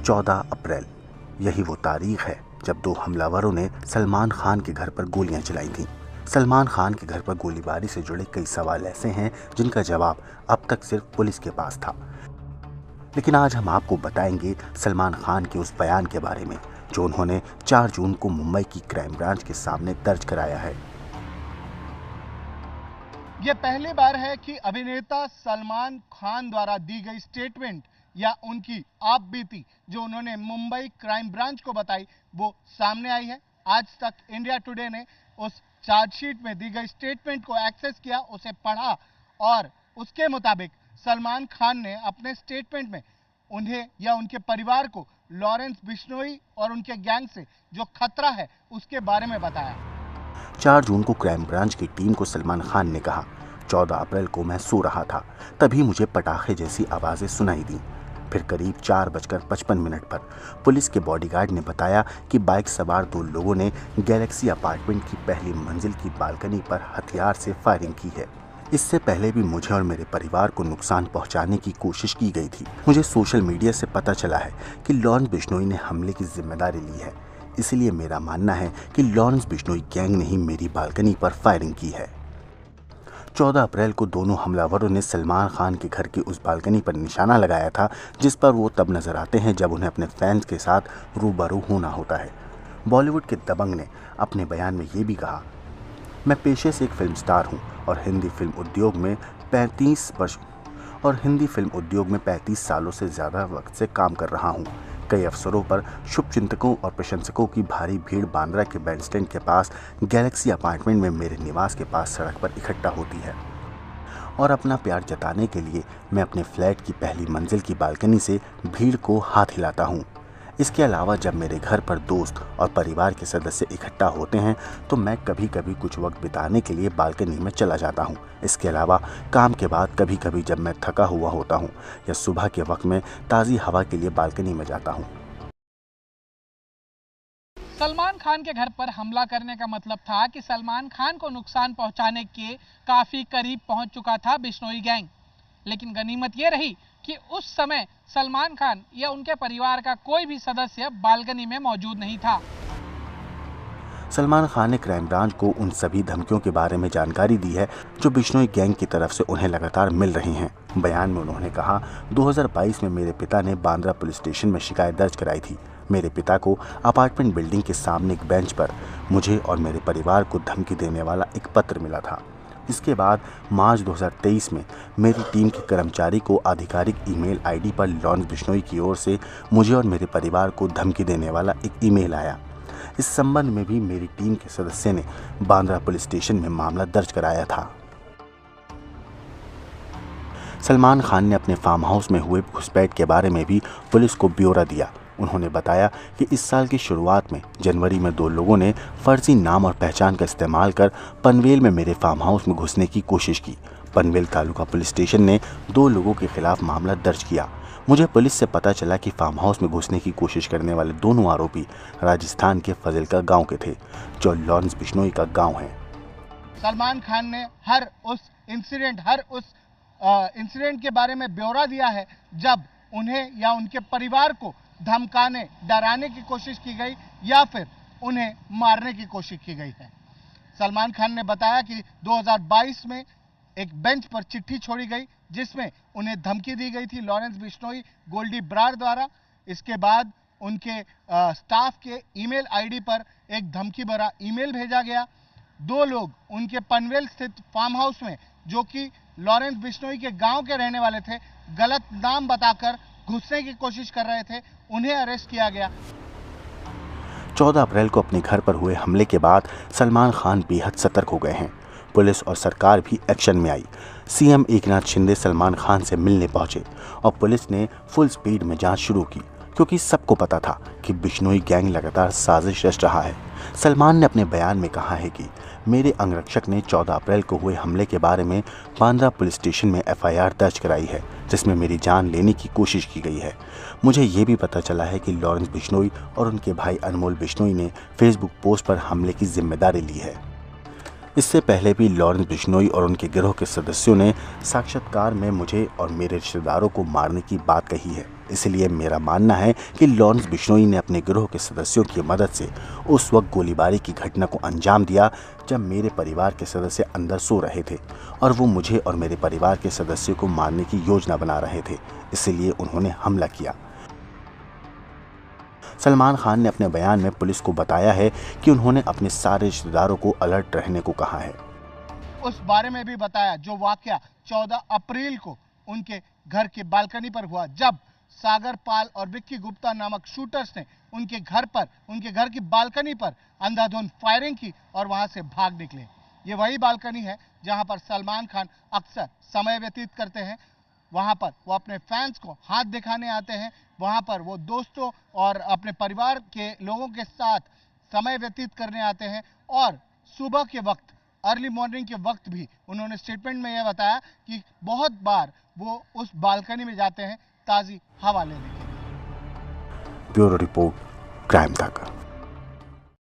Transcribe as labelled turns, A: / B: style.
A: 14 अप्रैल, यही वो तारीख है जब दो हमलावरों ने सलमान खान के घर पर गोलियां चलाई थीं। सलमान खान के घर पर गोलीबारी से जुड़े कई सवाल ऐसे हैं जिनका जवाब अब तक सिर्फ पुलिस के पास था। लेकिन आज हम आपको बताएंगे सलमान खान के उस बयान के बारे में जो उन्होंने 4 जून को मुंबई की क्राइम ब्रांच के सामने दर्ज कराया है।
B: ये पहली बार है कि अभिनेता सलमान खान द्वारा दी गई स्टेटमेंट या उनकी आपबीती जो उन्होंने मुंबई क्राइम ब्रांच को बताई वो सामने आई है। आज तक इंडिया टुडे ने उस चार्जशीट में दी गई स्टेटमेंट को एक्सेस किया, उसे पढ़ा और उसके मुताबिक सलमान खान ने अपने स्टेटमेंट में उन्हें या उनके परिवार को लॉरेंस बिश्नोई और उनके गैंग से जो खतरा है उसके बारे में बताया।
A: 4 जून को क्राइम ब्रांच की टीम को सलमान खान ने कहा, 14 अप्रैल को मैं सो रहा था, तभी मुझे पटाखे जैसी आवाजें सुनाई दी। फिर करीब 4:55 पर पुलिस के बॉडीगार्ड ने बताया कि बाइक सवार 2 लोगों ने गैलेक्सी अपार्टमेंट की पहली मंजिल की बालकनी पर हथियार से फायरिंग की है। इससे पहले भी मुझे और मेरे परिवार को नुकसान पहुंचाने की कोशिश की गई थी। मुझे सोशल मीडिया से पता चला है कि लॉरेंस बिश्नोई ने हमले की जिम्मेदारी ली है, इसलिए मेरा मानना है कि लॉरेंस बिश्नोई गैंग ने ही मेरी बालकनी पर फायरिंग की है। 14 अप्रैल को दोनों हमलावरों ने सलमान खान के घर की उस बालकनी पर निशाना लगाया था जिस पर वो तब नजर आते हैं जब उन्हें अपने फैंस के साथ रूबरू होना होता है। बॉलीवुड के दबंग ने अपने बयान में ये भी कहा, मैं पेशे से एक फिल्म स्टार हूँ और हिंदी फिल्म उद्योग में 35 सालों से ज़्यादा वक्त से काम कर रहा हूँ। कई अवसरों पर शुभचिंतकों और प्रशंसकों की भारी भीड़ बांद्रा के बैंडस्टैंड के पास गैलेक्सी अपार्टमेंट में मेरे निवास के पास सड़क पर इकट्ठा होती है और अपना प्यार जताने के लिए मैं अपने फ्लैट की पहली मंजिल की बालकनी से भीड़ को हाथ हिलाता हूँ। इसके अलावा जब मेरे घर पर दोस्त और परिवार के सदस्य इकट्ठा होते हैं तो मैं कभी कभी कुछ वक्त बिताने के लिए बालकनी में चला जाता हूं। इसके अलावा काम के बाद कभी कभी जब मैं थका हुआ होता हूं या सुबह के वक्त में ताज़ी हवा के लिए बालकनी में जाता हूं।
B: सलमान खान के घर पर हमला करने का मतलब था कि सलमान खान को नुकसान पहुंचाने के काफी करीब पहुंच चुका था बिश्नोई गैंग। लेकिन गनीमत यह रही कि उस समय सलमान खान या उनके परिवार का कोई भी सदस्य बालकनी में मौजूद नहीं था।
A: सलमान खान ने क्राइम ब्रांच को उन सभी धमकियों के बारे में जानकारी दी है जो बिश्नोई गैंग की तरफ से उन्हें लगातार मिल रही हैं। बयान में उन्होंने कहा, 2022 में मेरे पिता ने बांद्रा पुलिस स्टेशन में शिकायत दर्ज कराई थी। मेरे पिता को अपार्टमेंट बिल्डिंग के सामने एक बेंच पर मुझे और मेरे परिवार को धमकी देने वाला एक पत्र मिला था। इसके बाद मार्च 2023 में मेरी टीम के कर्मचारी को आधिकारिक ईमेल आईडी पर लॉरेंस बिश्नोई की ओर से मुझे और मेरे परिवार को धमकी देने वाला एक ईमेल आया। इस संबंध में भी मेरी टीम के सदस्य ने बांद्रा पुलिस स्टेशन में मामला दर्ज कराया था। सलमान खान ने अपने फार्म हाउस में हुए घुसपैठ के बारे में भी पुलिस को ब्यौरा दिया। उन्होंने बताया कि इस साल की शुरुआत में जनवरी में 2 लोगों ने फर्जी नाम और पहचान का इस्तेमाल कर पनवेल में मेरे फार्म हाउस में घुसने की कोशिश की। पनवेल तालुका पुलिस स्टेशन ने 2 लोगों के खिलाफ मामला दर्ज किया। मुझे पुलिस से पता चला कि फार्म हाउस में घुसने की कोशिश करने वाले दोनों आरोपी राजस्थान के फजिल्का गांव के थे, जो लॉरेंस बिश्नोई का गांव है।
B: सलमान खान ने हर उस इंसिडेंट के बारे में ब्यौरा दिया है जब उन्हें या उनके परिवार को धमकाने, डराने की कोशिश की गई या फिर उन्हें मारने की कोशिश की गई है। सलमान खान ने बताया कि 2022 में एक बेंच पर चिट्ठी छोड़ी गई जिसमें उन्हें धमकी दी गई थी लॉरेंस बिश्नोई, गोल्डी ब्रार द्वारा। इसके बाद उनके स्टाफ के ईमेल आईडी पर एक धमकी भरा ईमेल भेजा गया। 2 लोग उनके पनवेल स्थित फार्म हाउस में जो कि लॉरेंस बिश्नोई के गांव के रहने वाले थे, गलत नाम बताकर घुसने की कोशिश कर रहे थे, उन्हें अरेस्ट किया गया।
A: 14 अप्रैल को अपने घर पर हुए हमले के बाद सलमान खान बेहद सतर्क हो गए हैं। पुलिस और सरकार भी एक्शन में आई। सीएम एकनाथ शिंदे सलमान खान से मिलने पहुंचे और पुलिस ने फुल स्पीड में जांच शुरू की क्योंकि सबको पता था कि बिश्नोई गैंग लगातार साजिश रच रहा है। सलमान ने अपने बयान में कहा है कि मेरे अंगरक्षक ने 14 अप्रैल को हुए हमले के बारे में बांद्रा पुलिस स्टेशन में एफआईआर दर्ज कराई है जिसमें मेरी जान लेने की कोशिश की गई है। मुझे ये भी पता चला है कि लॉरेंस बिश्नोई और उनके भाई अनमोल बिश्नोई ने फेसबुक पोस्ट पर हमले की जिम्मेदारी ली है। इससे पहले भी लॉरेंस बिश्नोई और उनके गिरोह के सदस्यों ने साक्षात्कार में मुझे और मेरे रिश्तेदारों को मारने की बात कही है। इसलिए मेरा मानना है कि लॉरेंस बिश्नोई ने अपने गिरोह के सदस्यों की मदद से उस वक्त गोलीबारी की घटना को अंजाम दिया जब मेरे परिवार के सदस्य अंदर सो रहे थे और वो मुझे और मेरे परिवार के सदस्यों को मारने की योजना बना रहे थे, इसलिए उन्होंने हमला किया। सलमान खान ने अपने बयान में पुलिस को बताया है कि उन्होंने अपने सारे रिश्तेदारों को अलर्ट रहने को कहा है।
B: उस बारे में भी बताया जो वाकया 14 अप्रैल को उनके घर की बालकनी पर हुआ, जब सागर पाल और विक्की गुप्ता नामक शूटर्स ने उनके घर की बालकनी पर अंधाधुंध फायरिंग की और वहां से भाग निकले। ये वही बालकनी है जहां पर सलमान खान अक्सर समय व्यतीत करते हैं। वहां पर वो अपने फैंस को हाथ दिखाने आते हैं, वहां पर वो दोस्तों और अपने परिवार के लोगों के साथ समय व्यतीत करने आते हैं। और सुबह के वक्त, अर्ली मॉर्निंग के वक्त भी उन्होंने स्टेटमेंट में यह बताया कि बहुत बार वो उस बालकनी में जाते हैं ताज़ी हवा लेने के लिए।
A: ब्यूरो रिपोर्ट, क्राइम तक।